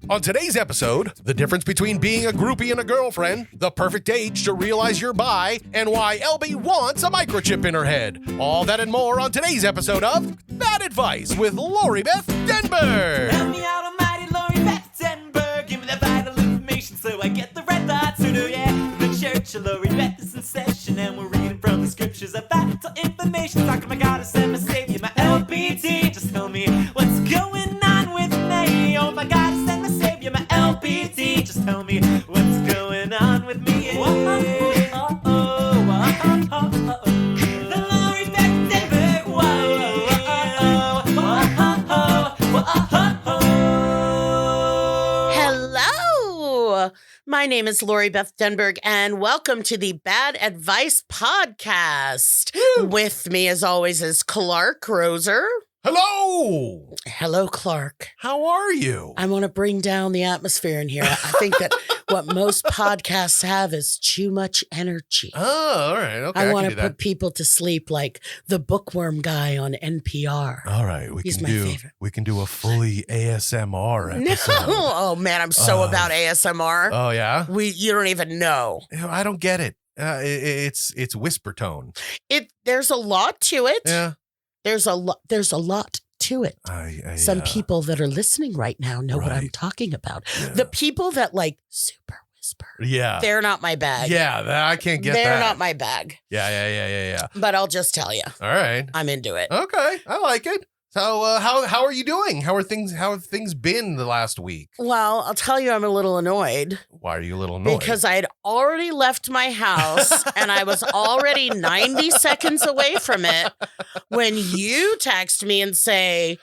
On today's episode, the difference between being a groupie and a girlfriend, the perfect age to realize you're bi, and why LB wants a microchip in her head. All that and more on today's episode of Bad Advice with Beth Denberg. Help me out, almighty Beth Denberg. Give me the vital information so I get the red thoughts. So do yeah, the church of Beth is in session, and we're reading from the scriptures of vital information. Talking my goddess and my savior, my LBT. Just tell me what's going on with me. Oh my goddess and my savior, my LBT. Just tell me what's going on with me. The Lori Beth Denberg. Hello, my name is Lori Beth Denberg, and welcome to the Bad Advice podcast. Woo. With me, as always, is Clark Crozer. Hello! Hello, Clark. How are you? I want to bring down the atmosphere in here. I think that what most podcasts have is too much energy. Oh, all right. Okay, I can want do to put people to sleep like the bookworm guy on NPR. All right, He's my favorite. We can do a fully ASMR No, episode. oh man, I'm so about ASMR. Oh yeah? You don't even know. I don't get it. It's whisper tone. There's a lot to it. Yeah. There's a lot to it. Some people that are listening right now know what I'm Right. talking about. Yeah. The people that like super whisper. Yeah. They're not my bag. I can't get that. They're not my bag. Yeah. But I'll just tell you, All right. I'm into it. Okay. I like it. So how are you doing? How have things been the last week? Well, I'll tell you, I'm a little annoyed Why are you a little annoyed? because I had already left my house and I was already 90 seconds away from it when you text me and say,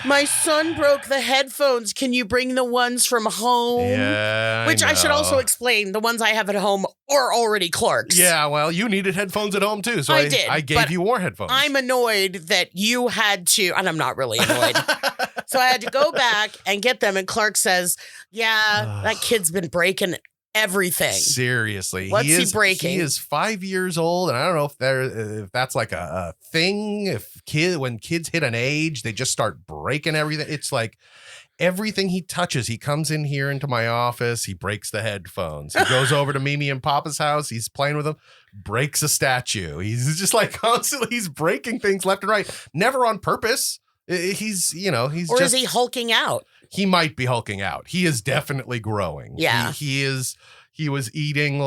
my son broke the headphones. Can you bring the ones from home? Yeah. Which I should also explain. The ones I have at home are already Clark's. Yeah, well, you needed headphones at home too, so I did, I gave but you more headphones. I'm annoyed that you had to, and I'm not really annoyed. So I had to go back and get them. And Clark says, yeah, that kid's been breaking everything. Seriously. What's he breaking? He is 5 years old, and I don't know if that's like a thing. When kids hit an age, they just start breaking everything. It's like everything he touches, he comes in here into my office, he breaks the headphones. He goes over to Mimi and Papa's house, he's playing with them, breaks a statue. He's just like constantly, he's breaking things left and right, never on purpose. He's Or is he hulking out? He might be hulking out. He is definitely growing. Yeah. He was eating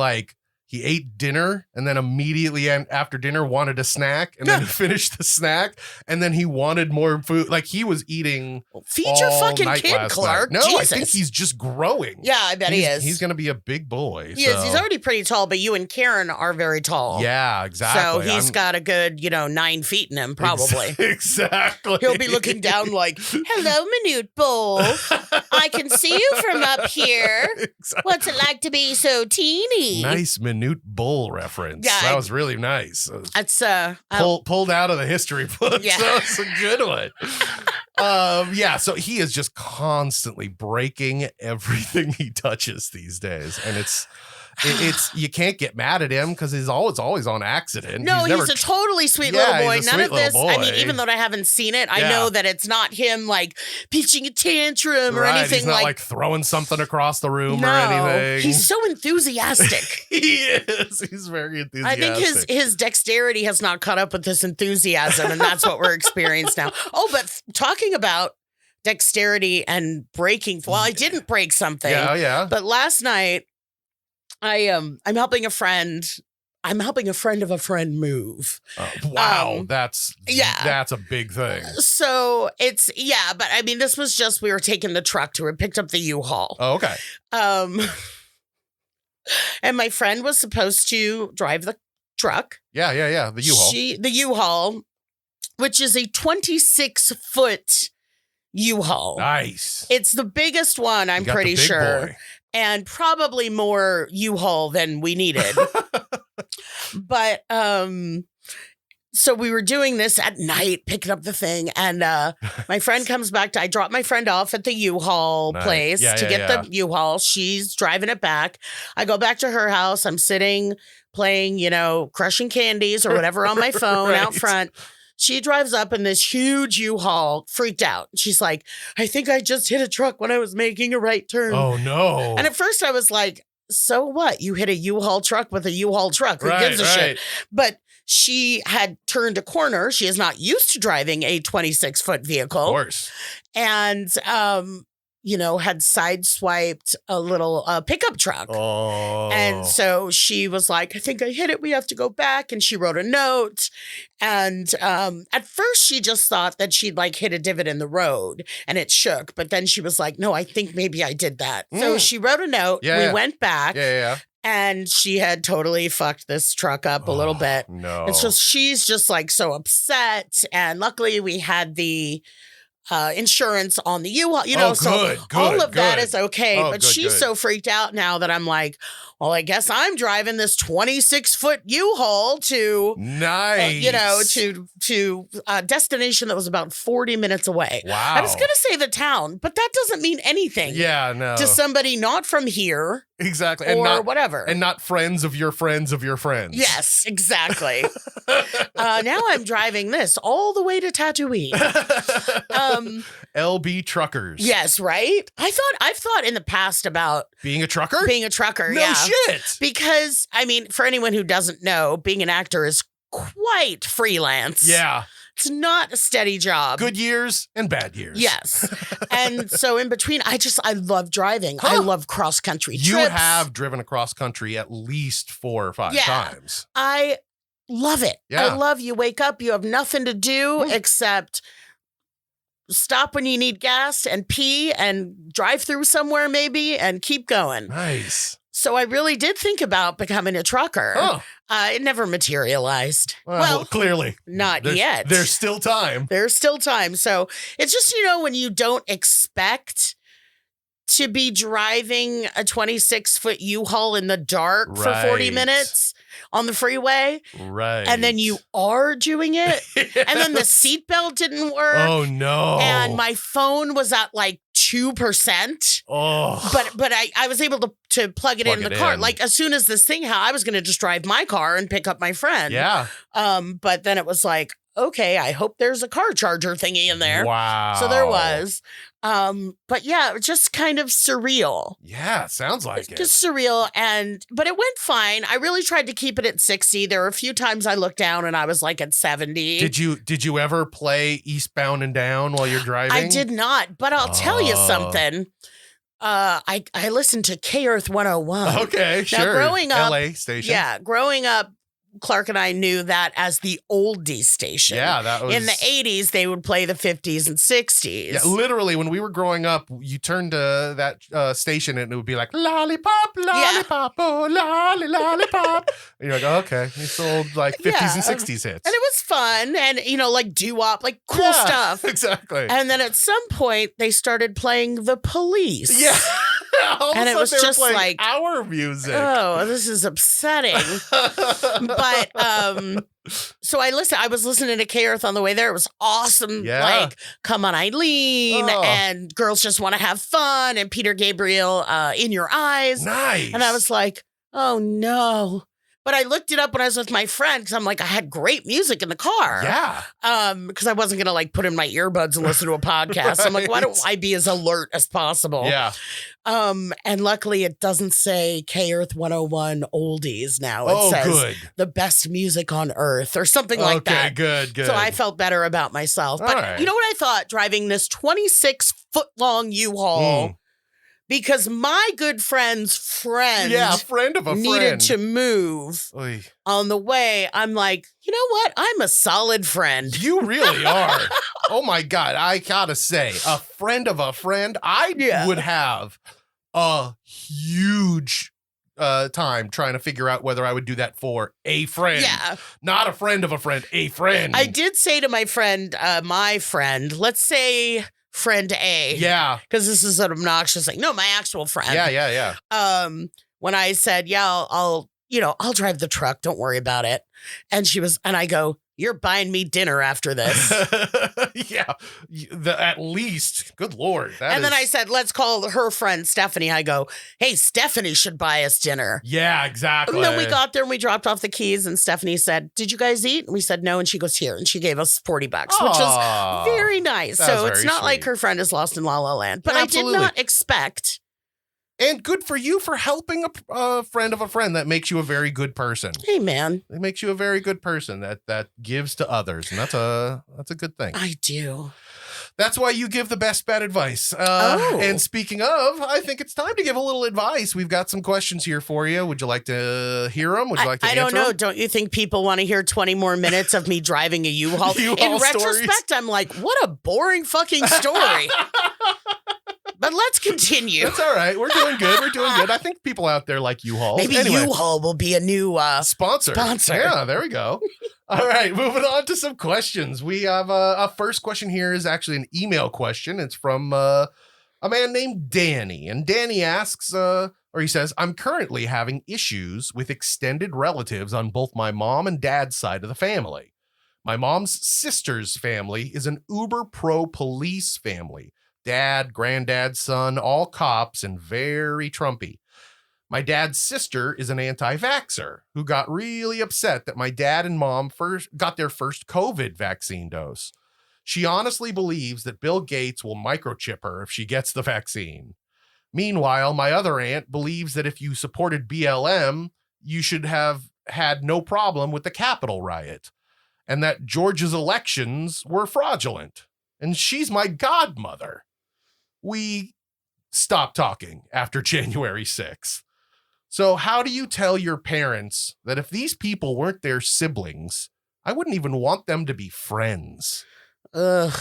he ate dinner and then immediately after dinner wanted a snack and then he finished the snack and then he wanted more food. Like he was eating Feed your all fucking night kid, last Clark. night. No, Jesus. I think he's just growing. Yeah, I bet he is. He's going to be a big boy. He is. He's already pretty tall, but you and Karen are very tall. Yeah, exactly. So he's got a good, 9 feet in him, probably. Exactly. He'll be looking down like, hello, minute bull. I can see you from up here. Exactly. What's it like to be so teeny? Nice minute bull reference. Yeah, that was really nice. It's Pulled out of the history book. Yeah. So it's a good one. So he is just constantly breaking everything he touches these days. And it's you can't get mad at him because he's always on accident. No, he's a totally sweet little boy. He's a None sweet of this, little I boy. mean, even though I haven't seen it, I Yeah. know that it's not him like pitching a tantrum or anything He's not like throwing something across the room or anything. He's so enthusiastic. He is. He's very enthusiastic. I think his dexterity has not caught up with this enthusiasm, and that's what we're experiencing now. Oh, but talking about dexterity and breaking, well, I didn't break something. Yeah. But last night, I'm helping a friend. I'm helping a friend of a friend move. Wow, that's a big thing. So but I mean, this was just, we were taking the truck to it, picked up the U-Haul. Oh, okay. And my friend was supposed to drive the truck. Yeah. The U-Haul. The U-Haul, which is a 26-foot U-Haul. Nice. It's the biggest one, I'm You got the pretty big sure. boy. And probably more U-Haul than we needed. But so we were doing this at night, picking up the thing, and my friend comes back I drop my friend off at the U-Haul Nice. place Yeah, to yeah, get the U-Haul. She's driving it back. I go back to her house. I'm sitting playing, crushing candies or whatever on my phone out Right. front. She drives up in this huge U-Haul, freaked out. She's like, I think I just hit a truck when I was making a right turn. Oh, no. And at first I was like, so what? You hit a U-Haul truck with a U-Haul truck. Who gives a shit? But she had turned a corner. She is not used to driving a 26-foot vehicle. Of course. And, had sideswiped a little pickup truck. Oh. And so she was like, I think I hit it. We have to go back. And she wrote a note. And at first she just thought that she'd like hit a divot in the road and it shook. But then she was like, no, I think maybe I did that. So she wrote a note. We went back. Yeah. And she had totally fucked this truck up a little bit. No. And so she's just like so upset. And luckily we had the insurance on the U-Haul, so all of that is okay. But she's so freaked out now that I'm like, well, I guess I'm driving this 26-foot U-Haul to to a destination that was about 40 minutes away. Wow. I was going to say the town, but that doesn't mean anything. Yeah, no. To somebody not from here. Exactly. Or whatever. And not friends of your friends of your friends. Yes, exactly. Now I'm driving this all the way to Tatooine. LB truckers. Yes, right? I've thought in the past about being a trucker? Being a trucker, no shit. Because, I mean, for anyone who doesn't know, being an actor is quite freelance. Yeah. It's not a steady job. Good years and bad years. Yes. And so in between, I love driving. Huh. I love cross-country trips. You have driven across country at least 4 or 5 times. I love it. Yeah. I love you wake up, you have nothing to do except stop when you need gas and pee and drive through somewhere maybe and keep going. Nice. So I really did think about becoming a trucker. Huh. It never materialized. Well, clearly. Not yet. There's still time. There's still time. So it's just, when you don't expect to be driving a 26-foot U-Haul in the dark for 40 minutes on the freeway. Right. And then you are doing it. And then the seatbelt didn't work. Oh, no. And my phone was at like 2%. Oh. But I was able to plug it in the car. Like as soon as this thing I was going to just drive my car and pick up my friend. Yeah. But then it was like, okay, I hope there's a car charger thingy in there. Wow. So there was. But yeah, just kind of surreal. Yeah, sounds like it. Just surreal. But it went fine. I really tried to keep it at 60. There were a few times I looked down and I was like at 70. Did you ever play Eastbound and Down while you're driving? I did not, but I'll tell you something. I listened to K-Earth 101. Okay, sure. Now, growing up, LA station. Yeah, growing up, Clark and I knew that as the oldie station. Yeah, that was... In the 80s, they would play the 50s and 60s. Yeah, literally, when we were growing up, you turned to that station and it would be like, lollipop, lollipop, oh, lolly, lollipop. And you're like, oh, okay. It's old, like, 50s and 60s hits. And it was fun and, like doo-wop, like cool stuff. Exactly. And then at some point, they started playing The Police. Yeah. And it was just like our music. Oh, this is upsetting. But so I was listening to K-Earth on the way there. It was awesome. Yeah. Like Come On Eileen and Girls Just Want to Have Fun and Peter Gabriel, In Your Eyes. Nice. And I was like, oh no. But I looked it up when I was with my friend because I'm like, I had great music in the car. Yeah. Because I wasn't going to put in my earbuds and listen to a podcast. I'm like, why don't I be as alert as possible? Yeah. And luckily it doesn't say K-Earth 101 oldies now. It says good. The best music on earth or something like that. Okay, good. So I felt better about myself. But you know what I thought? Driving this 26-foot-long U-Haul. Because my good friend's friend, friend of a friend, needed to move on the way. I'm like, you know what? I'm a solid friend. You really are. Oh my God. I gotta say, a friend of a friend, I would have a huge time trying to figure out whether I would do that for a friend. Yeah. Not a friend of a friend, a friend. I did say to my friend, let's say friend A. Yeah. Because this is an obnoxious thing. No, my actual friend. Yeah. When I said, I'll drive the truck. Don't worry about it. And I go, You're buying me dinner after this. Yeah, at least. Good Lord. And then I said, let's call her friend Stephanie. I go, hey, Stephanie should buy us dinner. Yeah, exactly. And then we got there and we dropped off the keys and Stephanie said, did you guys eat? And we said no. And she goes, here. And she gave us $40, which was very nice. So it's not like her friend is lost in La La Land. But Absolutely. I did not expect. And good for you for helping a friend of a friend. That makes you a very good person. Hey, man. It makes you a very good person that gives to others. And that's a good thing. I do. That's why you give the best bad advice. And speaking of, I think it's time to give a little advice. We've got some questions here for you. Would you like to hear them? Would you like to answer I don't know. them? Don't you think people want to hear 20 more minutes of me driving a U-Haul? In retrospect, I'm like, what a boring fucking story. But let's continue. It's all right. We're doing good. I think people out there like U-Haul. Maybe U-Haul will be a new sponsor. Yeah, there we go. All right, moving on to some questions. We have a first question here is actually an email question. It's from a man named Danny. And Danny asks, or he says, I'm currently having issues with extended relatives on both my mom and dad's side of the family. My mom's sister's family is an uber pro police family. Dad, granddad, son, all cops and very Trumpy. My dad's sister is an anti-vaxxer who got really upset that my dad and mom got their first COVID vaccine dose. She honestly believes that Bill Gates will microchip her if she gets the vaccine. Meanwhile, my other aunt believes that if you supported BLM, you should have had no problem with the Capitol riot, and that Georgia's elections were fraudulent. And she's my godmother. We stopped talking after January 6th. So how do you tell your parents that if these people weren't their siblings, I wouldn't even want them to be friends? Ugh.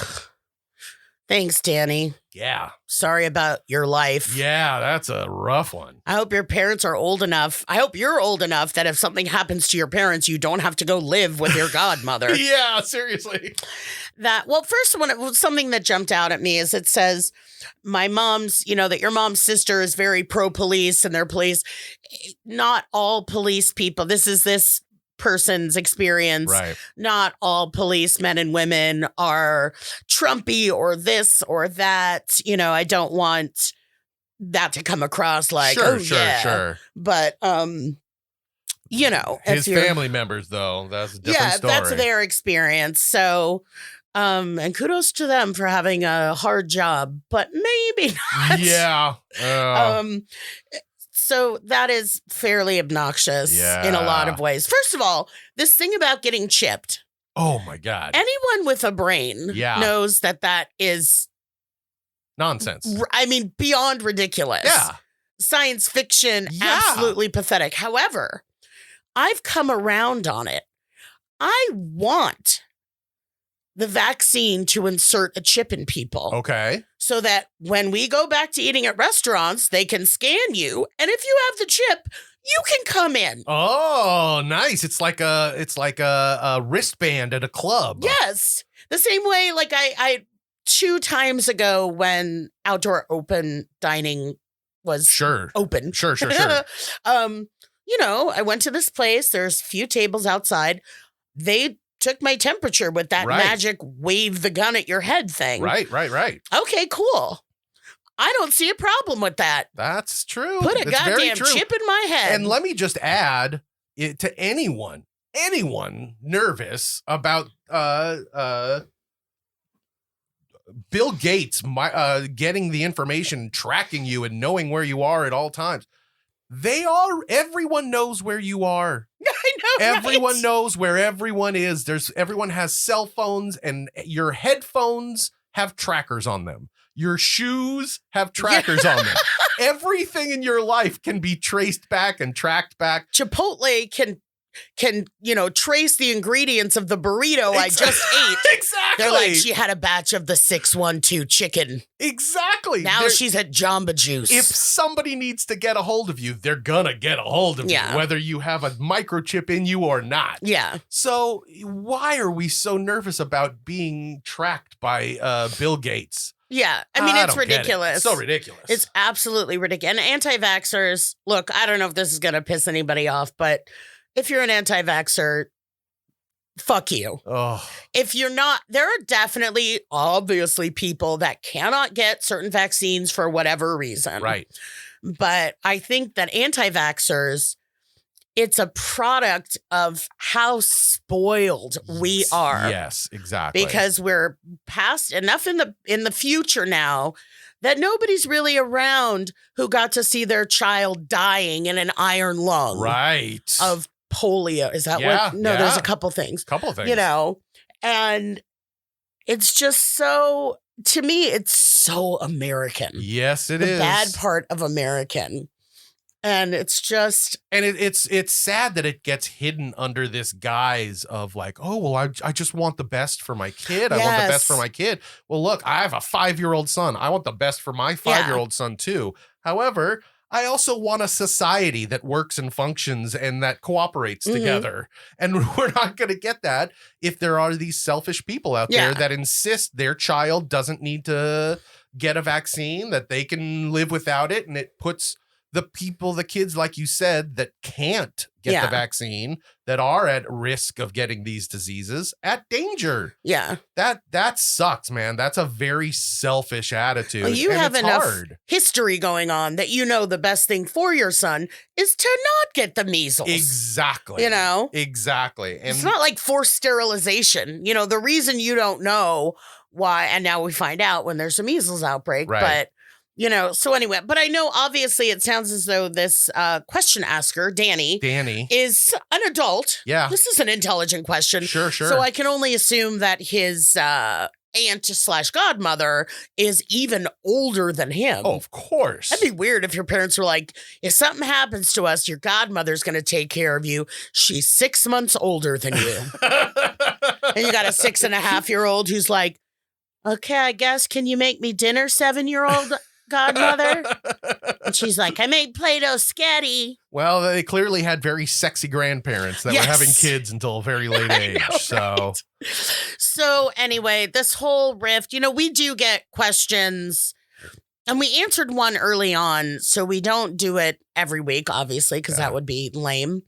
Thanks, Danny. Yeah. Sorry about your life. Yeah, that's a rough one. I hope your parents are old enough. I hope you're old enough that if something happens to your parents, you don't have to go live with your godmother. Yeah, seriously. First one, something that jumped out at me is it says, my mom's, that your mom's sister is very pro-police and they're police. Not all police people. This is this person's experience. Right. Not all policemen and women are Trumpy or this or that. I don't want that to come across like, sure. But, his family members, though, that's a different story. That's their experience. So, and kudos to them for having a hard job, but maybe not. Yeah. So that is fairly obnoxious in a lot of ways. First of all, this thing about getting chipped. Oh my God. Anyone with a brain knows that is nonsense. I mean, beyond ridiculous. Yeah. Science fiction, absolutely pathetic. However, I've come around on it. I want the vaccine to insert a chip in people. Okay. So that when we go back to eating at restaurants, they can scan you. And if you have the chip, you can come in. Oh, nice. It's like a wristband at a club. Yes. The same way, like I 2 times ago when outdoor open dining was open. Sure. I went to this place. There's a few tables outside. They took my temperature with that magic wave the gun at your head thing. Right. Okay, cool. I don't see a problem with that. That's true. Put a goddamn chip in my head. And let me just add it to anyone nervous about Bill Gates getting the information, tracking you and knowing where you are at all times. Everyone knows where you are. I know. Everyone knows where everyone is. Everyone has cell phones, and your headphones have trackers on them. Your shoes have trackers on them. Everything in your life can be traced back and tracked back. Chipotle can trace the ingredients of the burrito I just ate. Exactly. They're like, she had a batch of the 612 chicken. Exactly. Now she's at Jamba Juice. If somebody needs to get a hold of you, they're gonna get a hold of you, whether you have a microchip in you or not. Yeah. So why are we so nervous about being tracked by Bill Gates? Yeah. I mean, it's ridiculous. It's so ridiculous. It's absolutely ridiculous. And anti-vaxxers, look, I don't know if this is going to piss anybody off, but if you're an anti-vaxxer, fuck you. Oh, If you're not, there are definitely, obviously, people that cannot get certain vaccines for whatever reason. right. But I think that anti-vaxxers, it's a product of how spoiled we are. Yes, exactly. Because we're past enough in the future now that nobody's really around who got to see their child dying in an iron lung right. of polio. Is that Yeah, what? No, yeah. there's a couple things. Couple of things. You know, and it's just so, to me, it's so American. Yes, it the is. bad part of American. And it's just, And it's sad that it gets hidden under this guise of like, oh, well, I just want the best for my kid. I want the best for my kid. Well, look, I have a 5-year-old son. I want the best for my 5-year-old son too. However, I also want a society that works and functions and that cooperates together. And we're not going to get that if there are these selfish people out there that insist their child doesn't need to get a vaccine, that they can live without it. And it puts the kids, like you said, that can't get the vaccine, that are at risk of getting these diseases, at danger. Yeah. That sucks, man. That's a very selfish attitude. Well, you and have it's enough hard. history going on that you know the best thing for your son is to not get the measles. Exactly. You know? Exactly. And it's not like forced sterilization. You know, the reason you don't know why, and now we find out when there's a measles outbreak, but you know, so anyway, but I know obviously it sounds as though this question asker, Danny, is an adult. Yeah. This is an intelligent question. Sure. So I can only assume that his aunt/godmother is even older than him. Oh, of course. That'd be weird if your parents were like, if something happens to us, your godmother's going to take care of you. She's 6 months older than you. And you got a 6.5-year-old who's like, okay, I guess, can you make me dinner, 7-year-old godmother? And she's like, I made Play-Doh sketty. Well, they clearly had very sexy grandparents that were having kids until a very late age. Know, So anyway, this whole rift, you know, we do get questions, and we answered one early on, so we don't do it every week, obviously, because that would be lame.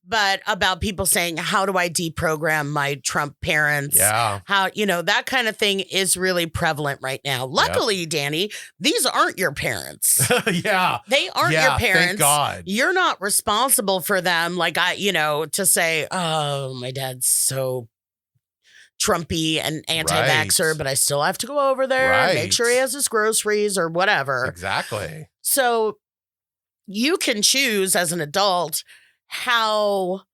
But about people saying, how do I deprogram my Trump parents? Yeah. How, you know, that kind of thing is really prevalent right now. Luckily, Danny, these aren't your parents. They aren't your parents. Thank God. You're not responsible for them. Like, to say, oh, my dad's so Trumpy and anti-vaxxer, but I still have to go over there and make sure he has his groceries or whatever. Exactly. So you can choose as an adult how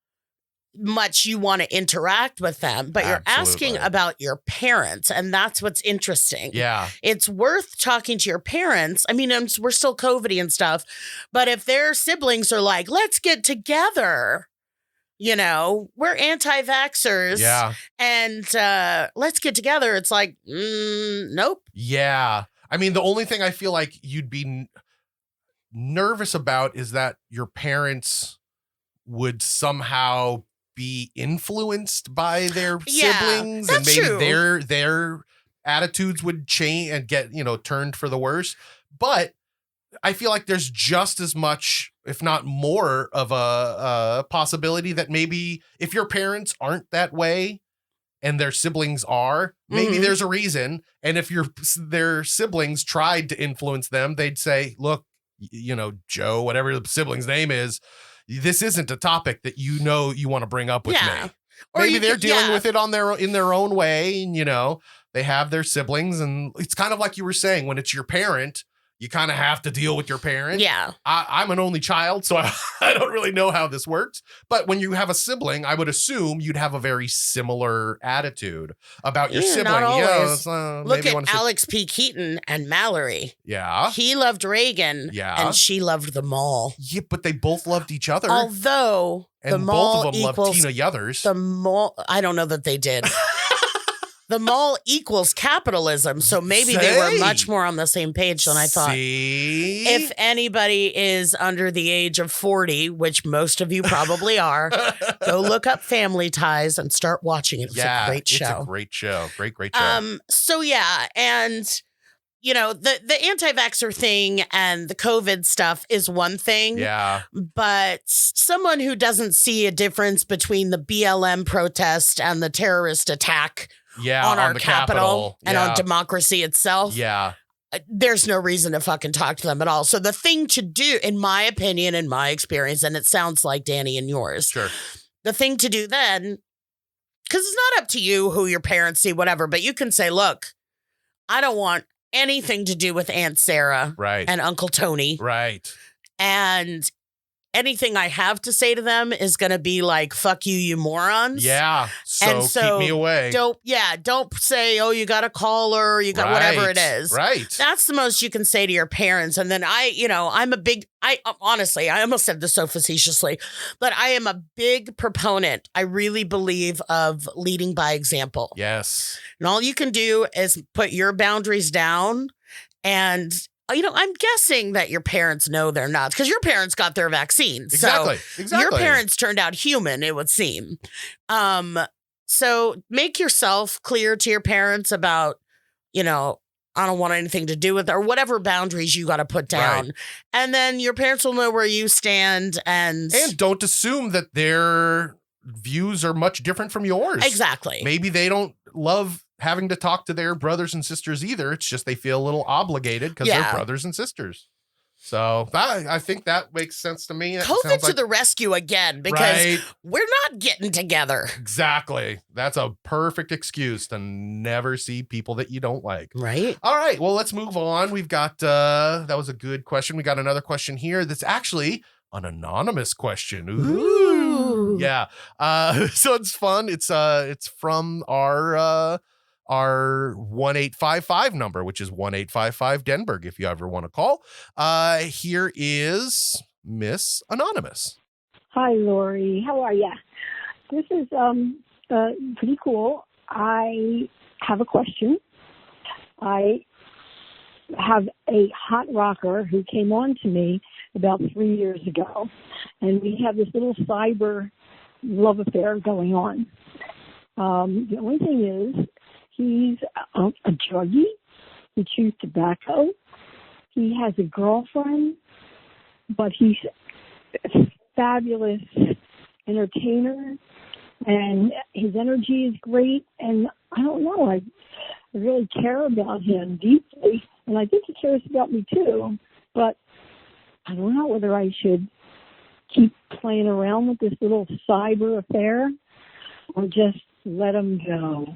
much you want to interact with them, but you're asking about your parents, and that's what's interesting. Yeah. It's worth talking to your parents. I mean, we're still COVID-y and stuff, but if their siblings are like, let's get together, you know, we're anti-vaxxers. Yeah. And let's get together. It's like, nope. Yeah. I mean, the only thing I feel like you'd be nervous about is that your parents would somehow be influenced by their siblings, and maybe their attitudes would change and get, you know, turned for the worse. But I feel like there's just as much, if not more, of a possibility that maybe if your parents aren't that way and their siblings are, maybe there's a reason. And if their siblings tried to influence them, they'd say, look, you know, Joe, whatever the sibling's name is, this isn't a topic that you know you want to bring up with me. Or maybe they're dealing with it in their own way, and, you know, they have their siblings, and it's kind of like you were saying, when it's your parent, you kind of have to deal with your parent. Yeah. I'm an only child, so I don't really know how this works. But when you have a sibling, I would assume you'd have a very similar attitude about your sibling. Not always. Look maybe at Alex P. Keaton and Mallory. Yeah. He loved Reagan. Yeah. And she loved the mall. Yeah, but they both loved each other. Although the mall both of them loved Tina Yothers. The mall, I don't know that they did. The mall equals capitalism, so maybe they were much more on the same page than I thought. If anybody is under the age of 40, which most of you probably are, go look up Family Ties and start watching it. It's a great show. It's a great show. Great show. So yeah, and the anti-vaxxer thing and the COVID stuff is one thing. Yeah. But someone who doesn't see a difference between the BLM protest and the terrorist attack on our the Capitol and Yeah. on democracy itself. Yeah. There's no reason to fucking talk to them at all. So the thing to do, in my opinion, in my experience, and it sounds like Danny and yours, Sure. the thing to do then, because it's not up to you who your parents see, whatever, but you can say, look, I don't want anything to do with Aunt Sarah Right. and Uncle Tony. Right. And anything I have to say to them is going to be like, fuck you, you morons. Yeah. So, keep me away. Don't say, oh, you got a caller, you got whatever it is. Right. That's the most you can say to your parents. And then honestly, I almost said this so facetiously, but I am a big proponent, I really believe, of leading by example. Yes. And all you can do is put your boundaries down. And, I'm guessing that your parents know they're not, because your parents got their vaccine. Exactly. So your parents turned out human, it would seem. So make yourself clear to your parents about, I don't want anything to do with it, or whatever boundaries you got to put down. Right. And then your parents will know where you stand. And don't assume that their views are much different from yours. Exactly. Maybe they don't love having to talk to their brothers and sisters either. It's just they feel a little obligated because they're brothers and sisters. So I think that makes sense to me. COVID to the rescue again, because we're not getting together. Exactly. That's a perfect excuse to never see people that you don't like. Right. All right. Well, let's move on. We've got, that was a good question. We got another question here that's actually an anonymous question. Ooh. Yeah. So it's fun. It's from our 1855 number, which is 1855 Denberg, if you ever want to call. Here is Miss Anonymous. Hi, Lori. How are you? This is pretty cool. I have a question. I have a hot rocker who came on to me about 3 years ago, and we have this little cyber love affair going on. The only thing is, he's a druggie. He chews tobacco. He has a girlfriend, but he's a fabulous entertainer, and his energy is great. And I don't know, I really care about him deeply, and I think he cares about me too. But I don't know whether I should keep playing around with this little cyber affair or just let him go.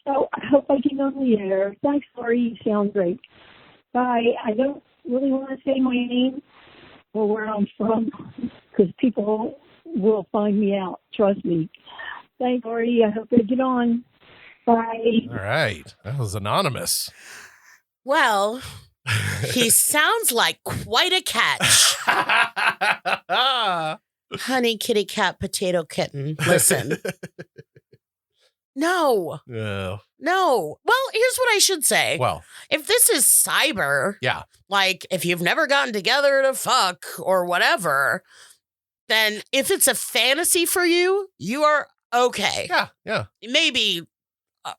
So I hope I get on the air. Thanks, Lori. You sound great. Bye. I don't really want to say my name or where I'm from because people will find me out. Trust me. Thanks, Lori. I hope I get on. Bye. All right. That was anonymous. Well, he sounds like quite a catch. Honey, kitty, cat, potato, kitten. Listen. No. No. Well, here's what I should say. Well, if this is cyber, like if you've never gotten together to fuck or whatever, then if it's a fantasy for you, you are okay. Yeah. Maybe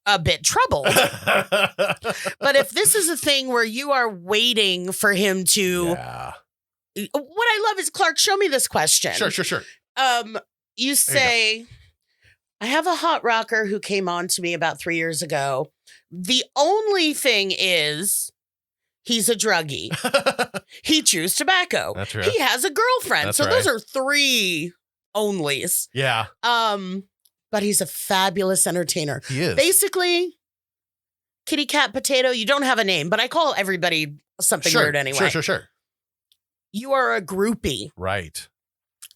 a bit troubled. But if this is a thing where you are waiting for him to... What I love is, Clark, show me this question. Sure. You say... I have a hot rocker who came on to me about 3 years ago. The only thing is he's a druggie. He chews tobacco. That's right. He has a girlfriend. That's so right. Those are three onlys. Yeah. But he's a fabulous entertainer. He is. Basically, kitty, cat, potato, you don't have a name, but I call everybody something weird anyway. Sure. You are a groupie. Right.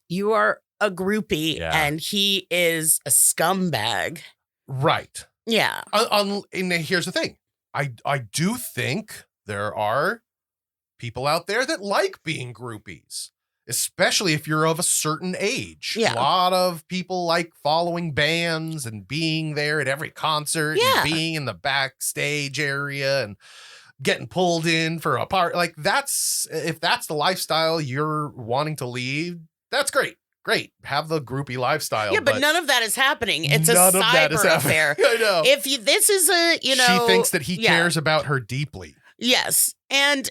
You are a groupie, and he is a scumbag. Right. Yeah. And here's the thing. I do think there are people out there that like being groupies, especially if you're of a certain age. Yeah. A lot of people like following bands and being there at every concert and being in the backstage area and getting pulled in for a part. Like if that's the lifestyle you're wanting to lead, that's great. great. Have the groupie lifestyle. Yeah, but none of that is happening. It's a none of that is cyber happening. affair. I know. If this is a, She thinks that he cares about her deeply. Yes. And,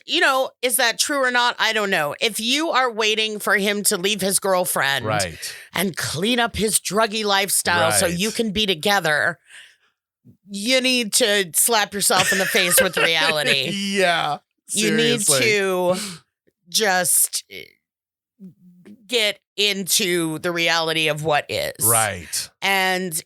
is that true or not? I don't know. If you are waiting for him to leave his girlfriend Right. and clean up his druggy lifestyle so Right. you can be together, you need to slap yourself in the face with reality. Yeah. You need Seriously. to just get into the reality of what is. Right. And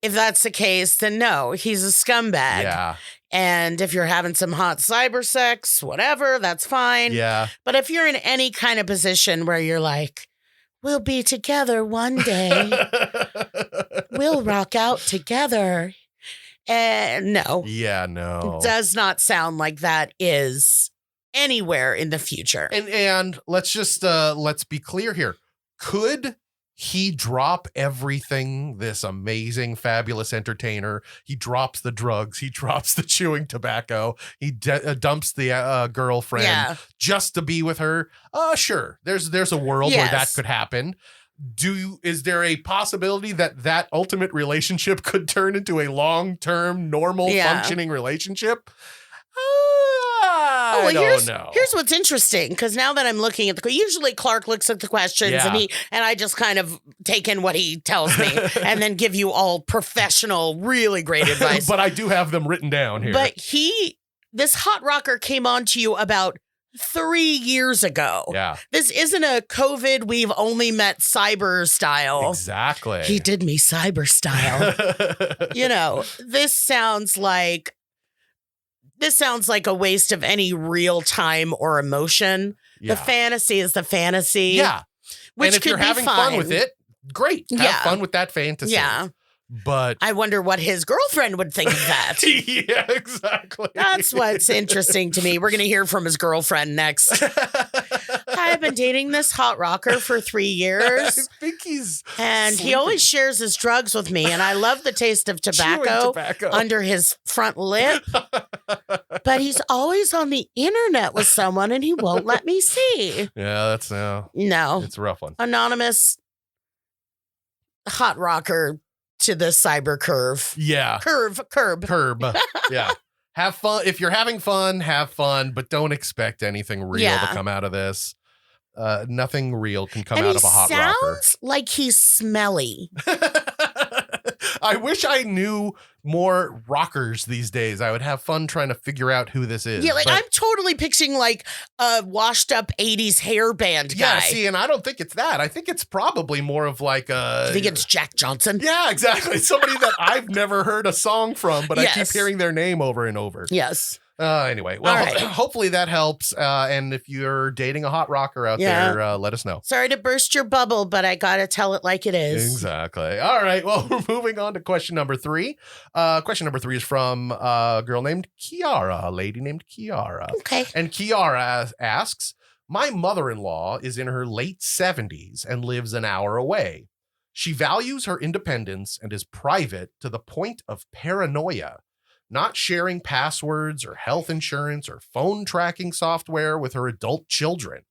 if that's the case, then no, he's a scumbag. Yeah. And if you're having some hot cyber sex, whatever, that's fine. Yeah. But if you're in any kind of position where you're like, we'll be together one day, we'll rock out together. And no, Yeah, no. it does not sound like that is anywhere in the future. And let's just let's be clear here. Could he drop everything, this amazing, fabulous entertainer? He drops the drugs. He drops the chewing tobacco. He dumps the girlfriend just to be with her. Sure. There's a world where that could happen. Is there a possibility that ultimate relationship could turn into a long-term, normal, functioning relationship? I don't know. Here's what's interesting, because now that I'm looking at usually Clark looks at the questions and I just kind of take in what he tells me and then give you all professional, really great advice. But I do have them written down here. But this hot rocker came on to you about 3 years ago. Yeah. This isn't a COVID, we've only met cyber style. Exactly. He did me cyber style. This sounds like a waste of any real time or emotion. Yeah. The fantasy is the fantasy. Yeah. Which and if could you're be having fine. fun with it, great. Have fun with that fantasy. Yeah. But I wonder what his girlfriend would think of that. yeah, exactly. That's what's interesting to me. We're going to hear from his girlfriend next. I've been dating this hot rocker for 3 years. I think he's And he always shares his drugs with me. And I love the taste of tobacco under his front lip. But he's always on the internet with someone and he won't let me see. Yeah, that's No. it's a rough one. Anonymous hot rocker to the cyber curve. Yeah. Curb. Yeah. Have fun. If you're having fun, have fun, but don't expect anything real to come out of this. Nothing real can come out of a hot rocker. Sounds like he's smelly. I wish I knew more rockers these days. I would have fun trying to figure out who this is. Yeah, I'm totally picturing like a washed up 80s hairband guy. Yeah, see, and I don't think it's that. I think it's probably more of like a... I think it's Jack Johnson. Yeah, exactly. Somebody that I've never heard a song from, but I keep hearing their name over and over. Yes. Anyway, well, hopefully that helps. And if you're dating a hot rocker out there, let us know. Sorry to burst your bubble, but I got to tell it like it is. Exactly. All right. Well, we're moving on to question number 3. Question number 3 is from a girl named Kiara, a lady named Kiara. Okay. And Kiara asks, my mother-in-law is in her late 70s and lives an hour away. She values her independence and is private to the point of paranoia. Not sharing passwords or health insurance or phone tracking software with her adult children.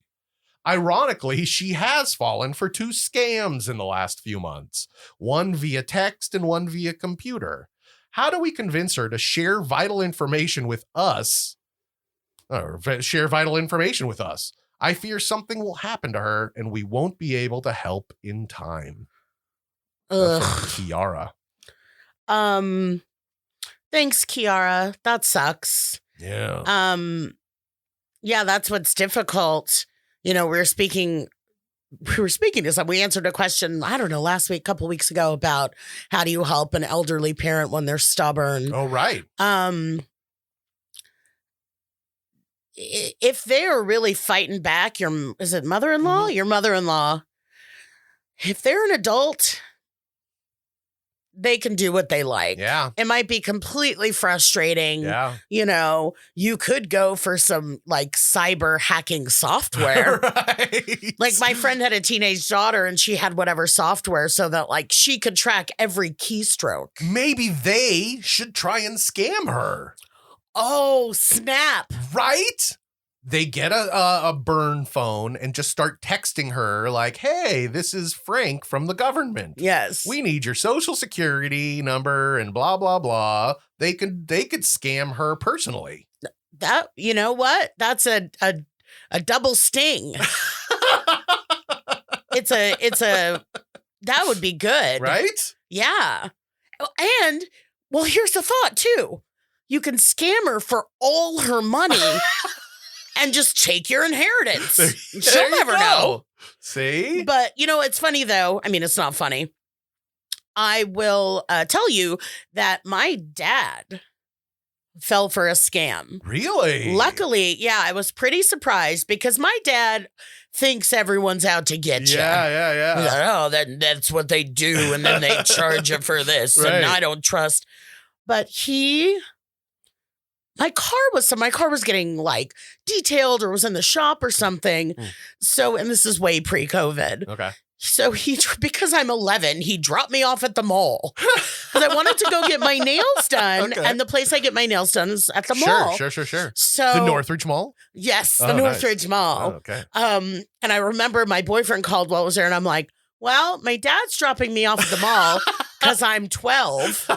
Ironically, she has fallen for 2 scams in the last few months, one via text and one via computer. How do we convince her to share vital information with us? I fear something will happen to her and we won't be able to help in time. That's from Kiara. Thanks, Kiara. That sucks. Yeah. Yeah, that's what's difficult. We were speaking to some. We answered a question, I don't know, last week, a couple weeks ago about how do you help an elderly parent when they're stubborn. Oh, right. If they are really fighting back, is it mother-in-law? Mm-hmm. Your mother-in-law. If they're an adult, they can do what they like. Yeah. It might be completely frustrating. Yeah. You could go for some like cyber hacking software. Right. Like my friend had a teenage daughter and she had whatever software so that like she could track every keystroke. Maybe they should try and scam her. Oh, snap. Right? they get a burn phone and just start texting her like, hey, this is Frank from the government. Yes. We need your social security number and blah, blah, blah. They could scam her personally. That, you know what? That's a double sting. It's a that would be good. Right? Yeah. And well, here's the thought too. You can scam her for all her money and just take your inheritance. She'll never know. See? But you know, it's funny though. I mean, it's not funny. I will tell you that my dad fell for a scam. Really? Luckily, yeah, I was pretty surprised because my dad thinks everyone's out to get you. Yeah. He's like, oh, that's what they do, and then they charge you for this, Right. and I don't trust. But my car was getting like detailed or was in the shop or something. So, and this is way pre-COVID. Okay. So because I'm 11, he dropped me off at the mall because I wanted to go get my nails done. Okay. And the place I get my nails done is at the mall. Sure. So The Northridge Mall? yes, the Oh, nice. Northridge Mall. Oh, okay. And I remember my boyfriend called while I was there and I'm like, well, my dad's dropping me off at the mall because I'm 12.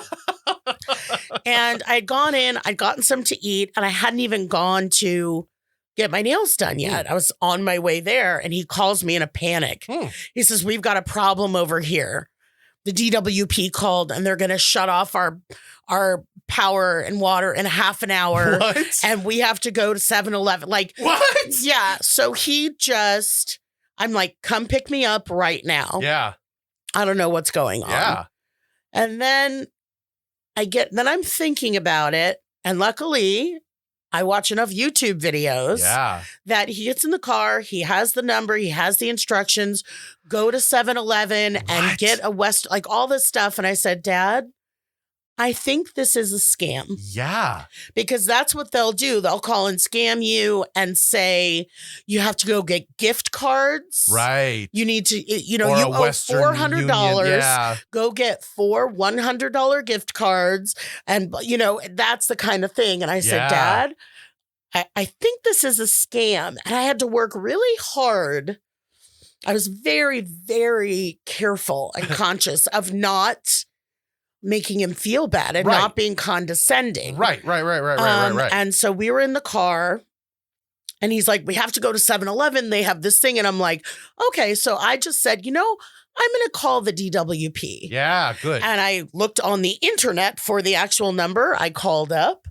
And I'd gone in, I'd gotten something to eat, and I hadn't even gone to get my nails done yet. I was on my way there, and he calls me in a panic. He says, we've got a problem over here. The DWP called, and they're going to shut off our power and water in half an hour. What? And we have to go to 7-Eleven. Like, What? yeah. So I'm like, come pick me up right now. Yeah. I don't know what's going on. Yeah. And then I'm thinking about it. And luckily, I watch enough YouTube videos that he gets in the car, he has the number, he has the instructions, go to 7-Eleven and get a like all this stuff. And I said, Dad, I think this is a scam. Yeah. Because that's what they'll do. They'll call and scam you and say, you have to go get gift cards. Right. You need to, you Or owe a Western $400. Union, yeah. Go get 4 $100 gift cards. And, that's the kind of thing. And I said, Dad, I think this is a scam. And I had to work really hard. I was very, very careful and conscious of not making him feel bad and not being condescending. Right. And so we were in the car and he's like, we have to go to 7-Eleven. They have this thing. And I'm like, okay. So I just said, I'm going to call the DWP. Yeah, good. And I looked on the internet for the actual number. I called up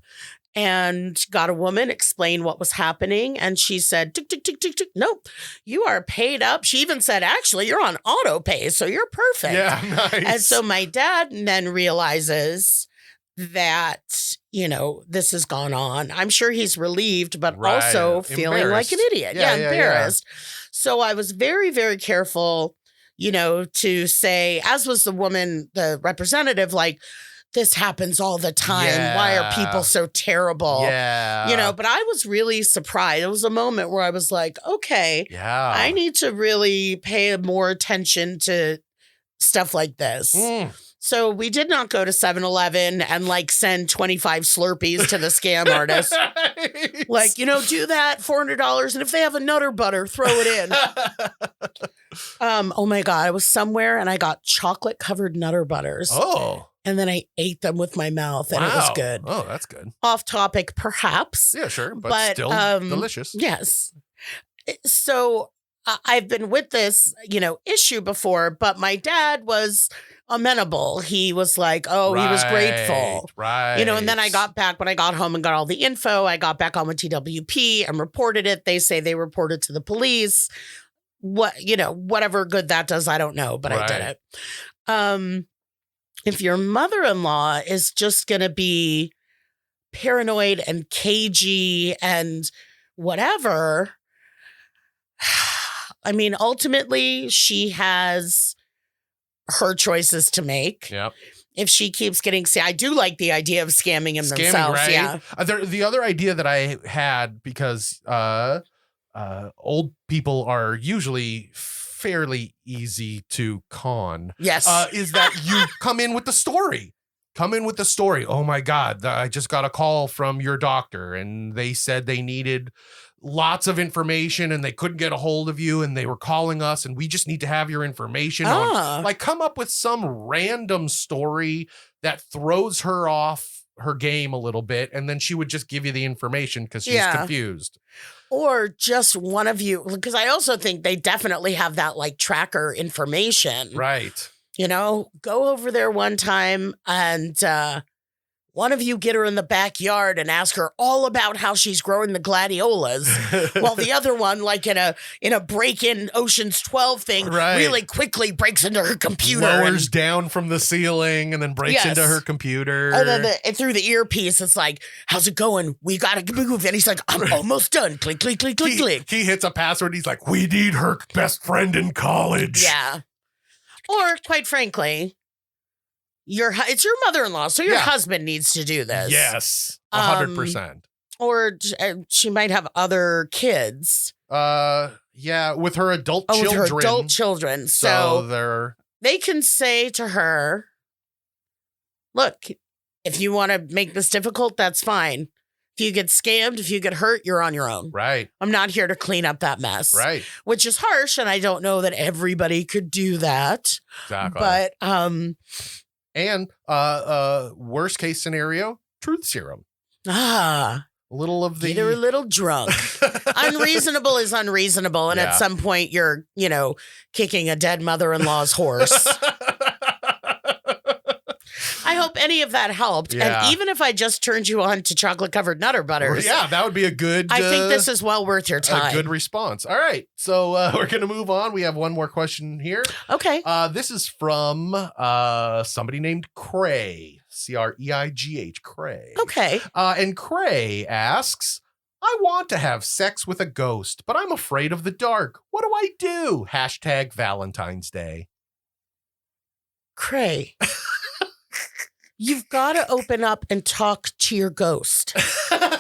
and got a woman, explain what was happening. And she said, tick, tick, tick, tick, tick. Nope, you are paid up. She even said, actually, you're on auto pay, so you're perfect. Yeah, nice. And so my dad then realizes that, this has gone on. I'm sure he's relieved, but also feeling like an idiot. Yeah, embarrassed. So I was very, very careful, to say, as was the woman, the representative, like, this happens all the time. Yeah. Why are people so terrible? Yeah. But I was really surprised. It was a moment where I was like, okay, yeah, I need to really pay more attention to stuff like this. So we did not go to 7-Eleven and send 25 Slurpees to the scam artist. Right. Like, do that, $400. And if they have a Nutter Butter, throw it in. Oh my God. I was somewhere and I got chocolate covered Nutter Butters. Oh. And then I ate them with my mouth and it was good. Oh, that's good. Off topic, perhaps. Yeah, sure. But still delicious. Yes. So I've been with this, issue before, but my dad was amenable. He was like, he was grateful. Right. And then I got back when I got home and got all the info. I got back on with TWP and reported it. They say they reported to the police. Whatever good that does, I don't know, but I did it. If your mother-in-law is just going to be paranoid and cagey and whatever, I mean, ultimately, she has her choices to make. Yep. If she keeps getting, I do like the idea of scamming them themselves. Right? Yeah. The other idea that I had, because old people are usually fairly easy to con. Yes. Is that you come in with the story. come in with the story. Oh my God, I just got a call from your doctor and they said they needed lots of information and they couldn't get a hold of you and they were calling us and we just need to have your information on. Like, come up with some random story that throws her off her game a little bit, and then she would just give you the information because she's confused. Or just one of you, because I also think they definitely have that like tracker information. Right. You know, go over there one time and one of you get her in the backyard and ask her all about how she's growing the gladiolas, while the other one, like in a break-in Ocean's 12 thing, really quickly breaks into her computer. Lowers down from the ceiling and then breaks into her computer. And then through the earpiece, it's like, how's it going? We got to move. And he's like, I'm almost done. Click, click, click, click, click. He hits a password. He's like, we need her best friend in college. Yeah. Or, quite frankly, it's your mother-in-law, so your husband needs to do this. Yes, 100%. Or she might have other kids. Yeah, with her adult children. With her adult children. So they can say to her, look, if you want to make this difficult, that's fine. If you get scammed, if you get hurt, you're on your own. Right. I'm not here to clean up that mess. Right. Which is harsh, and I don't know that everybody could do that. Exactly. But and worst case scenario, truth serum. A little of the... Get her a little drunk. Unreasonable is unreasonable, and at some point you're, kicking a dead mother-in-law's horse. I hope any of that helped. Yeah. And even if I just turned you on to chocolate-covered Nutter Butters. Yeah, that would be a good... I think this is well worth your time. A good response. All right. So we're going to move on. We have one more question here. Okay. This is from somebody named Cray. Creigh. Cray. Okay. And Cray asks, I want to have sex with a ghost, but I'm afraid of the dark. What do I do? # Valentine's Day. Cray. You've got to open up and talk to your ghost.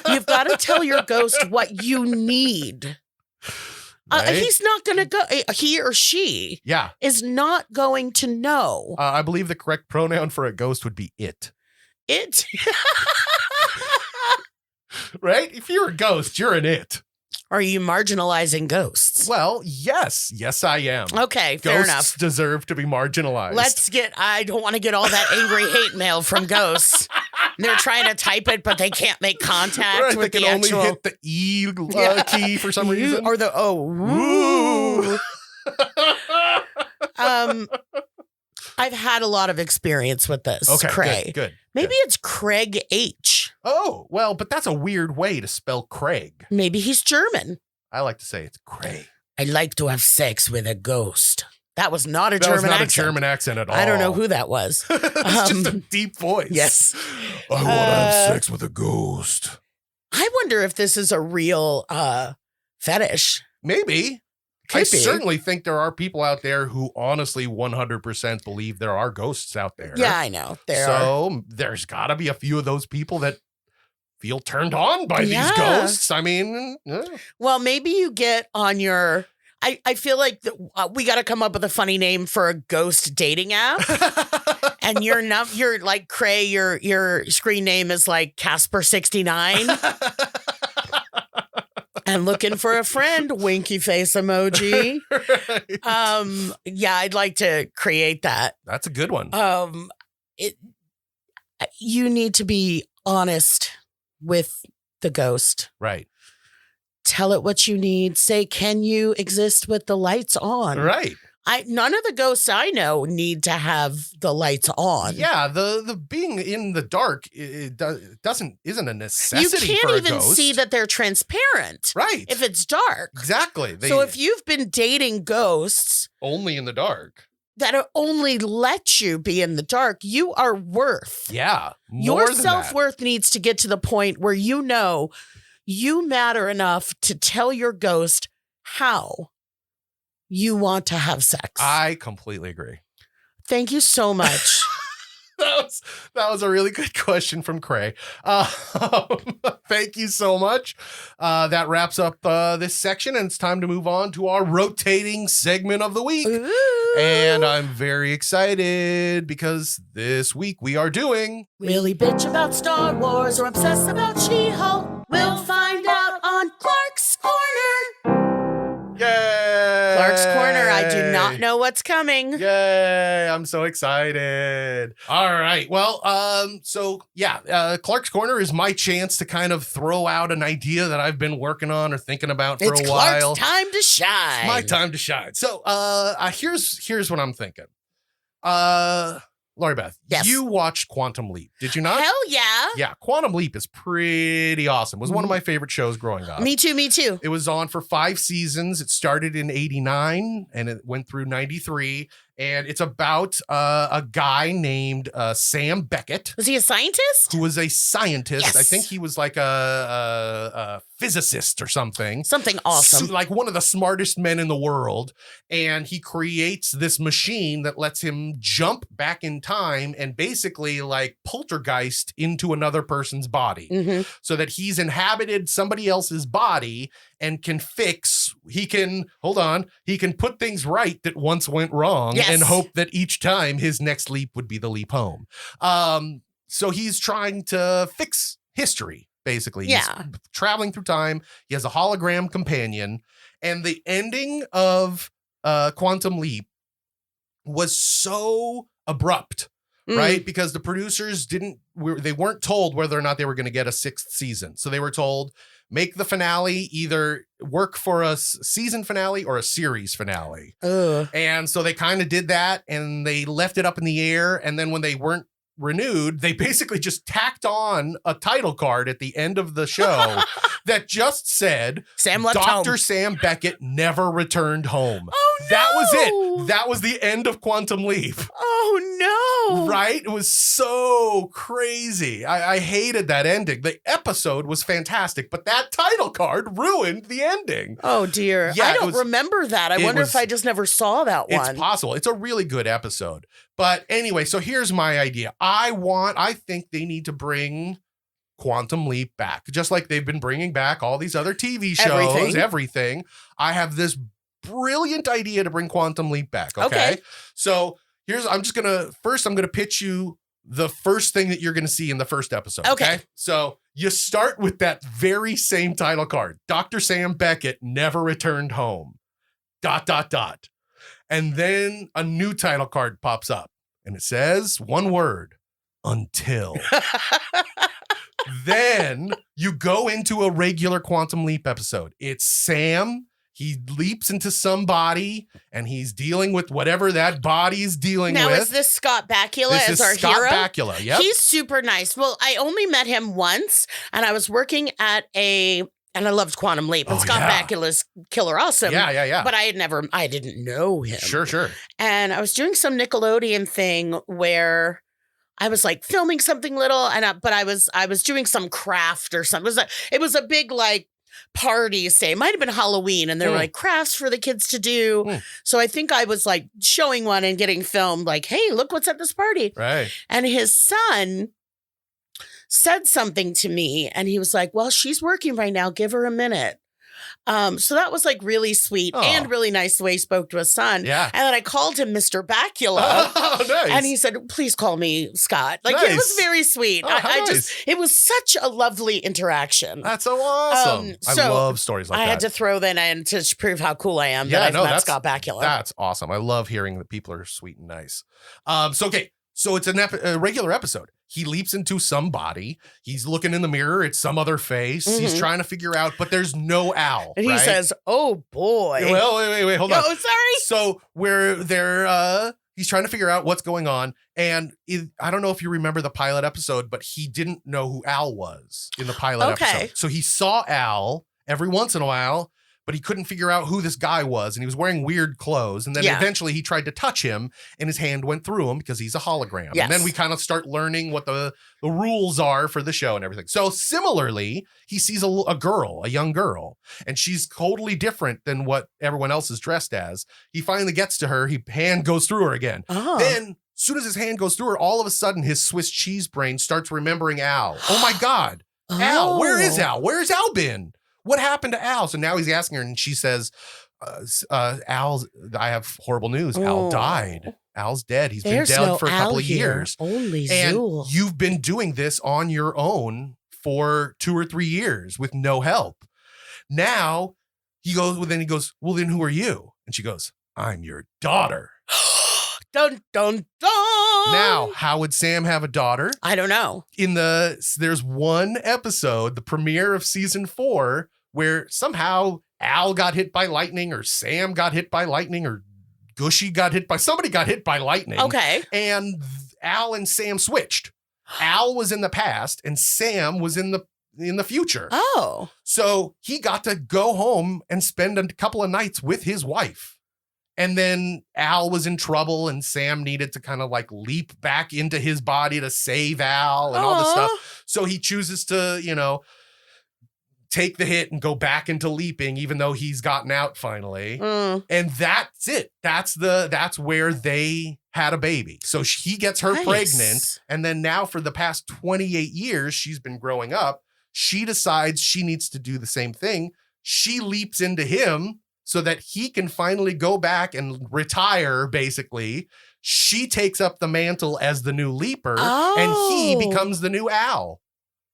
You've got to tell your ghost what you need. Right? He's not going to go. He or she is not going to know. I believe the correct pronoun for a ghost would be it. It? Right? If you're a ghost, you're an it. Are you marginalizing ghosts? Well, yes. Yes, I am. Okay, fair enough. Ghosts deserve to be marginalized. I don't want to get all that angry hate mail from ghosts. And they're trying to type it, but they can't make contact with they the can actual... only hit the E key for some reason. Or the woo. I've had a lot of experience with this. Okay, Cray. good. Maybe it's Craig H. Oh, well, but that's a weird way to spell Craig. Maybe he's German. I like to say it's Cray. I like to have sex with a ghost. That was not a That German was not accent. a German accent at all. I don't know who that was. It's just a deep voice. Yes. I want to have sex with a ghost. I wonder if this is a real fetish. Maybe. I certainly think there are people out there who honestly 100% believe there are ghosts out there. Yeah, I know. There's got to be a few of those people that feel turned on by these ghosts. I mean, well, maybe you get on your... I feel like we got to come up with a funny name for a ghost dating app. And you're like Cray, your screen name is like Casper69. And looking for a friend, winky face emoji. Right. Yeah, I'd like to create that. That's a good one. You need to be honest with the ghost. Right. Tell it what you need. Say, can you exist with the lights on? Right. None of the ghosts I know need to have the lights on. Yeah, the being in the dark isn't a necessity. You for can't a even ghost. see that they're transparent. Right. If it's dark. Exactly. So if you've been dating ghosts only in the dark that only let you be in the dark, you are worth. Yeah. Your self-worth needs to get to the point where you know you matter enough to tell your ghost how you want to have sex. I completely agree. Thank you so much. That was a really good question from Cray. Thank you so much. That wraps up this section, and it's time to move on to our rotating segment of the week. Ooh. And I'm very excited because this week we are doing... Really bitch about Star Wars or obsess about She-Hulk? We'll find out on Clark's Corner. Yay! Clark's Corner, I do not know what's coming. Yay! I'm so excited. All right. Well, Clark's Corner is my chance to kind of throw out an idea that I've been working on or thinking about for It's a while. Clark's time to shine. It's my time to shine. So, here's what I'm thinking. Lori Beth, Yes. you watched Quantum Leap, did you not? Hell yeah. Yeah, Quantum Leap is pretty awesome. It was one of my favorite shows growing up. Me too. It was on for 5 seasons. It started in 89 and it went through 93. And it's about a guy named Sam Beckett. Was he a scientist? Who was a scientist. Yes. I think he was like a physicist or something. Something awesome. Like one of the smartest men in the world. And he creates this machine that lets him jump back in time and basically like poltergeist into another person's body. Mm-hmm. So that he's inhabited somebody else's body and he can put things right that once went wrong. Yes. And hope that each time his next leap would be the leap home. So he's trying to fix history, basically. Yeah. He's traveling through time. He has a hologram companion. And the ending of Quantum Leap was so abrupt, right? Because the producers they weren't told whether or not they were going to get a 6th season. So they were told, make the finale, either work for a season finale or a series finale. Ugh. And so they kind of did that and they left it up in the air. And then when they weren't renewed, they basically just tacked on a title card at the end of the show that just said, Sam left Dr. home. Sam Beckett never returned home. Oh, no. That was it. That was the end of Quantum Leap. Oh, no. Right? It was so crazy. I hated that ending. The episode was fantastic, but that title card ruined the ending. Oh, dear. Yeah, I don't remember that. I wonder if I just never saw that one. It's possible. It's a really good episode. But anyway, so here's my idea. I think they need to bring Quantum Leap back, just like they've been bringing back all these other TV shows, everything. I have this brilliant idea to bring Quantum Leap back. Okay. So I'm going to pitch you the first thing that you're going to see in the first episode. Okay. So you start with that very same title card. Dr. Sam Beckett never returned home. ... And then a new title card pops up and it says one word, until. Then you go into a regular Quantum Leap episode. It's Sam. He leaps into some body and he's dealing with whatever that body's dealing with. Now, is this Scott Bakula as our Scott hero? Bakula, yep. He's super nice. Well, I only met him once and I was working at and I loved Quantum Leap and Scott Bakula's killer awesome. Yeah. But I didn't know him. Sure. And I was doing some Nickelodeon thing where I was like filming something little but I was doing some craft or something. It was a big like party, say. It might have been Halloween and there were like crafts for the kids to do. So I think I was like showing one and getting filmed like, hey, look what's at this party. Right. And his son said something to me and he was like, well, she's working right now. Give her a minute. So that was like really sweet and really nice the way he spoke to his son. Yeah. And then I called him Mr. Bakula. Oh, nice. And he said, please call me Scott. Like Nice. it was very sweet. Oh, how nice. It was such a lovely interaction. That's so awesome. I so love stories like that. I had to throw that in to prove how cool I am Yeah, that I've met Scott Bakula. That's awesome. I love hearing that people are sweet and nice. So it's a regular episode. He leaps into some body. He's looking in the mirror. It's some other face. He's trying to figure out, but there's no Al. And he says, oh boy. Well, wait, hold on. Oh, sorry. So he's trying to figure out what's going on. And I don't know if you remember the pilot episode, but he didn't know who Al was in the pilot episode. So he saw Al every once in a while, but he couldn't figure out who this guy was. And he was wearing weird clothes. And then eventually he tried to touch him and his hand went through him because he's a hologram. Yes. And then we kind of start learning what the rules are for the show and everything. So similarly, he sees a young girl, and she's totally different than what everyone else is dressed as. He finally gets to her. His hand goes through her again. Oh. Then as soon as his hand goes through her, all of a sudden his Swiss cheese brain starts remembering Al. Oh my God. Al, where is Al? Where's Al been? What happened to Al? So now he's asking her and she says, Al's. I have horrible news. Al died. Al's dead. He's There's been dead no for a Al couple of here, years. only And Zool. you've been doing this on your own for 2 or 3 years with no help. Now he goes, well, then who are you? And she goes, I'm your daughter. Dun, dun, dun. Now, how would Sam have a daughter? I don't know. There's one episode, the premiere of season 4, where somehow Al got hit by lightning, or Sam got hit by lightning, or somebody got hit by lightning. Okay. And Al and Sam switched. Al was in the past and Sam was in the future. Oh. So he got to go home and spend a couple of nights with his wife. And then Al was in trouble and Sam needed to kind of like leap back into his body to save Al and all this stuff. So he chooses to, take the hit and go back into leaping, even though he's gotten out finally. And that's it. That's where they had a baby. So he gets her pregnant. And then now for the past 28 years, she's been growing up. She decides she needs to do the same thing. She leaps into him so that he can finally go back and retire, basically. She takes up the mantle as the new leaper, and he becomes the new Al,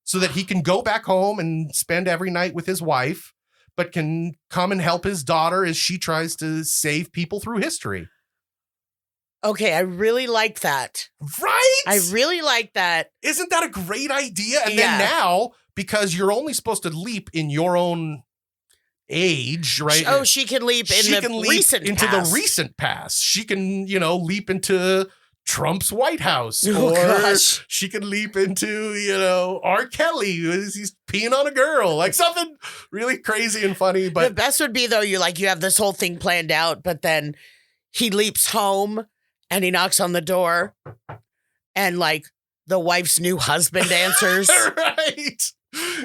so that he can go back home and spend every night with his wife, but can come and help his daughter as she tries to save people through history. Okay, I really like that. Right? I really like that. Isn't that a great idea? And then now, because you're only supposed to leap in your own age, right? Oh, she can leap into the recent past. She can, leap into Trump's White House, Oh, or gosh. she can leap into, R. Kelly, he's peeing on a girl, like something really crazy and funny. The But best would be though, you have this whole thing planned out, but then he leaps home and he knocks on the door, and like the wife's new husband answers. right.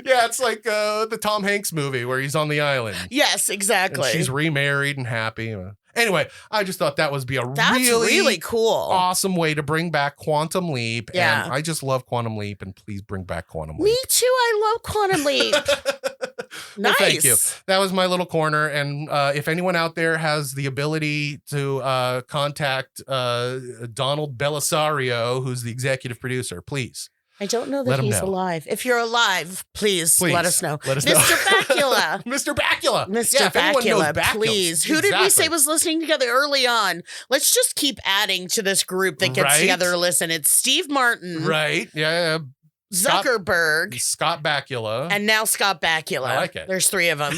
Yeah, it's like the Tom Hanks movie where he's on the island. Yes, exactly. And she's remarried and happy. Anyway, I just thought that would be That's really cool. Awesome way to bring back Quantum Leap. Yeah. And I just love Quantum Leap, and please bring back Quantum Leap. Me too. I love Quantum Leap. Well, Nice. thank you. That was my little corner. And if anyone out there has the ability to contact Donald Belisario, who's the executive producer, please. I don't know Let that him he's know. alive. If you're alive, please let us know. Let us know. Mr. Bacula. Mr. Bacula. Mr. Yeah, if anyone knows Bacula, Bacula, please. Who did we say was listening together early on? Let's just keep adding to this group that gets Right? together to listen. It's Steve Martin, Right. Yeah. Zuckerberg, Scott Bakula. and now Scott Bakula. I like it. There's 3 of them.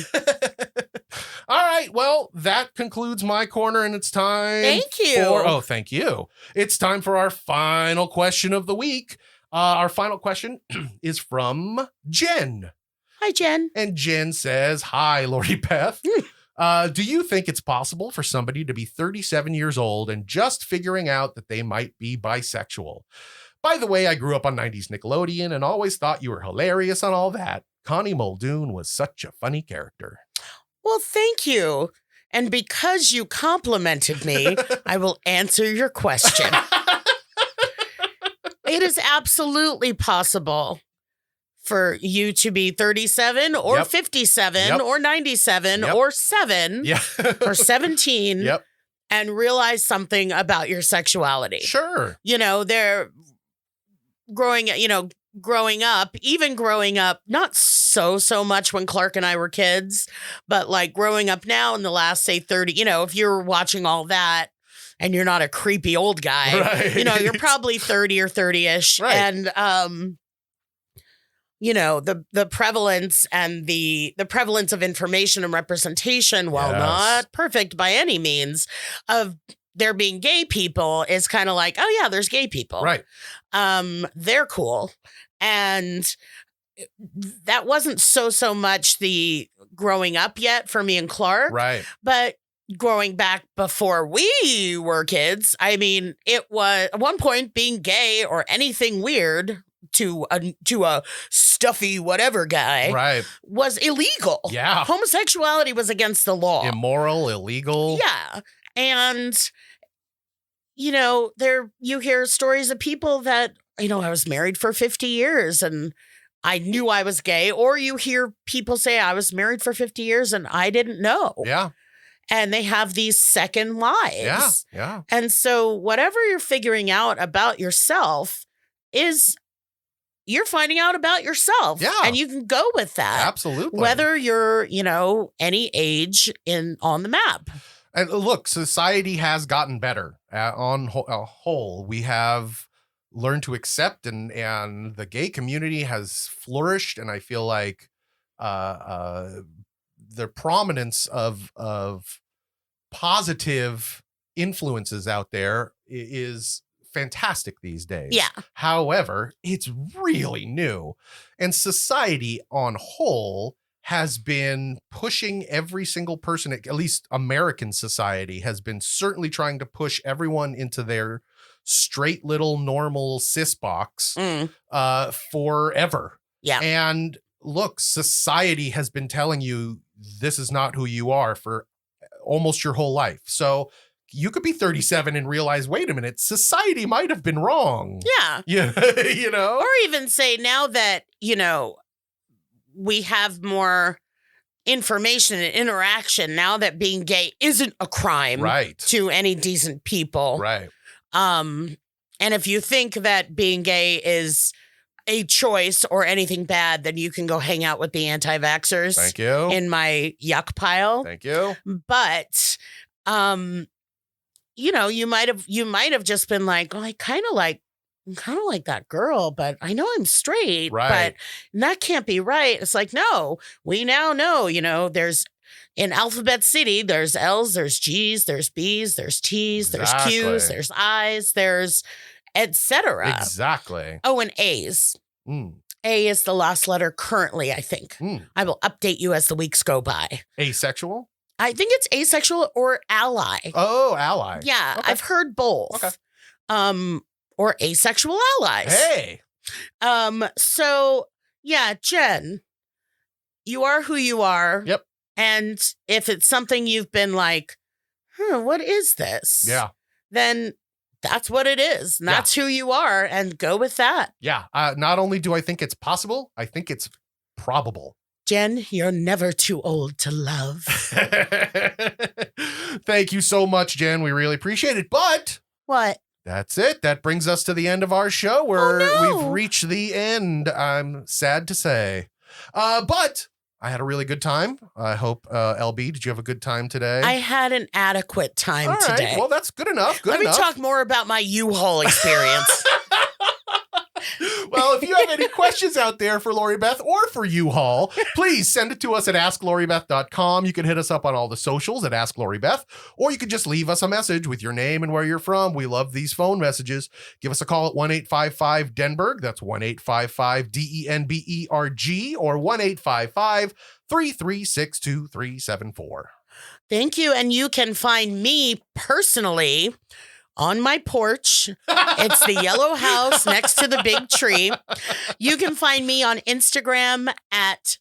All right. Well, that concludes my corner, and it's time. Thank you. Thank you. It's time for our final question of the week. Our final question is from Jen. Hi, Jen. And Jen says, hi, Lori Beth. Do you think it's possible for somebody to be 37 years old and just figuring out that they might be bisexual? By the way, I grew up on 90s Nickelodeon and always thought you were hilarious on all that. Connie Muldoon was such a funny character. Well, thank you. And because you complimented me, I will answer your question. It is absolutely possible for you to be 37 or 57 or 97 or 7 or 17 and realize something about your sexuality. Sure. They're growing up, not so much when Clark and I were kids, but like growing up now in the last, say 30, if you're watching all that, and you're not a creepy old guy, right. You're probably 30 or 30-ish. Right. And, the prevalence and the prevalence of information and representation, while not perfect by any means, of there being gay people is kind of like, oh yeah, there's gay people. Right. They're cool. And that wasn't so much the growing up yet for me and Clark. Right. But growing back before we were kids, I mean, it was at one point being gay or anything weird to a stuffy whatever guy was illegal. Yeah. Homosexuality was against the law. Immoral, illegal. Yeah. And, you hear stories of people that, I was married for 50 years and I knew I was gay, or you hear people say I was married for 50 years and I didn't know. Yeah. and they have these second lives. Yeah. And so whatever you're figuring out about yourself is you're finding out about yourself. Yeah. And you can go with that. Absolutely. Whether you're, any age on the map. And look, society has gotten better on a whole. We have learned to accept, and the gay community has flourished. And I feel like the prominence of positive influences out there is fantastic these days. Yeah. However, it's really new, and society on whole has been pushing every single person, at least American society has been certainly trying to push everyone into their straight little normal cis box forever. Yeah. And look, society has been telling you this is not who you are for almost your whole life. So you could be 37 and realize, wait a minute, society might have been wrong. Yeah. Yeah. Or even say now that, we have more information and interaction now that being gay isn't a crime to any decent people. Right. And if you think that being gay is a choice or anything bad, then you can go hang out with the anti-vaxxers. Thank you. In my yuck pile. Thank you. But, you might have just been like, oh, I'm kind of like that girl, but I know I'm straight, right. But that can't be right. It's like, no, we now know, there's in Alphabet City, there's L's, there's G's, there's B's, there's T's, there's Q's, there's I's, there's etc. Exactly. Oh, and A's. A is the last letter currently, I think. I will update you as the weeks go by. Asexual? I think it's asexual or ally. Oh, ally. Yeah, okay. I've heard both. Okay. Or asexual allies. Hey. So yeah, Jen, you are who you are. Yep. And if it's something you've been like, what is this? Yeah. Then that's what it is. And that's who you are, and go with that. Yeah. Not only do I think it's possible, I think it's probable. Jen, you're never too old to love. Thank you so much, Jen. We really appreciate it. But what? That's it. That brings us to the end of our show, where we've reached the end. I'm sad to say. But I had a really good time. I hope, LB, did you have a good time today? I had an adequate time today. Well, that's good enough. Let me talk more about my U-Haul experience. Well, if you have any questions out there for Lori Beth or for U-Haul, please send it to us at AskLoriBeth.com. You can hit us up on all the socials at Ask Lori Beth, or you can just leave us a message with your name and where you're from. We love these phone messages. Give us a call at 1-855-DENBERG. That's 1-855-DENBERG or 1-855-336-2374. Thank you. And you can find me personally on my porch. It's the yellow house next to the big tree. You can find me on Instagram at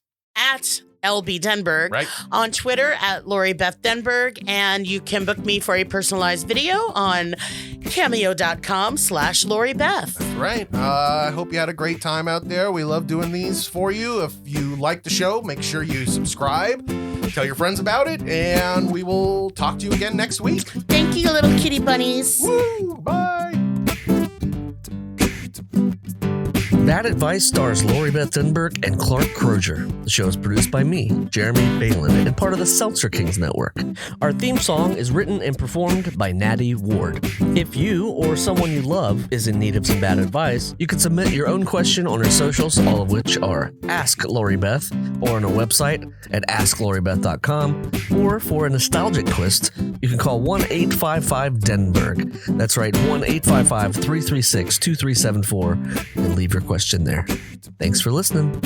LB Denberg, right. On Twitter at Lori Beth Denberg, and you can book me for a personalized video on cameo.com/Lori Beth. That's right. I hope you had a great time out there. We love doing these for you. If you like the show, make sure you subscribe, tell your friends about it, and we will talk to you again next week. Thank you, little kitty bunnies. Woo! Bye. That Advice stars Lori Beth Denberg and Clark Crozer. The show is produced by me, Jeremy Balon, and part of the Seltzer Kings network. Our theme song is written and performed by Natty Ward. If you or someone you love is in need of some bad advice, you can submit your own question on our socials, all of which are Ask Lori Beth, or on our website at AskLoriBeth.com, or for a nostalgic twist, you can call 1-855-DENBERG. That's right, 1-855-336-2374, and leave your question there. Thanks for listening.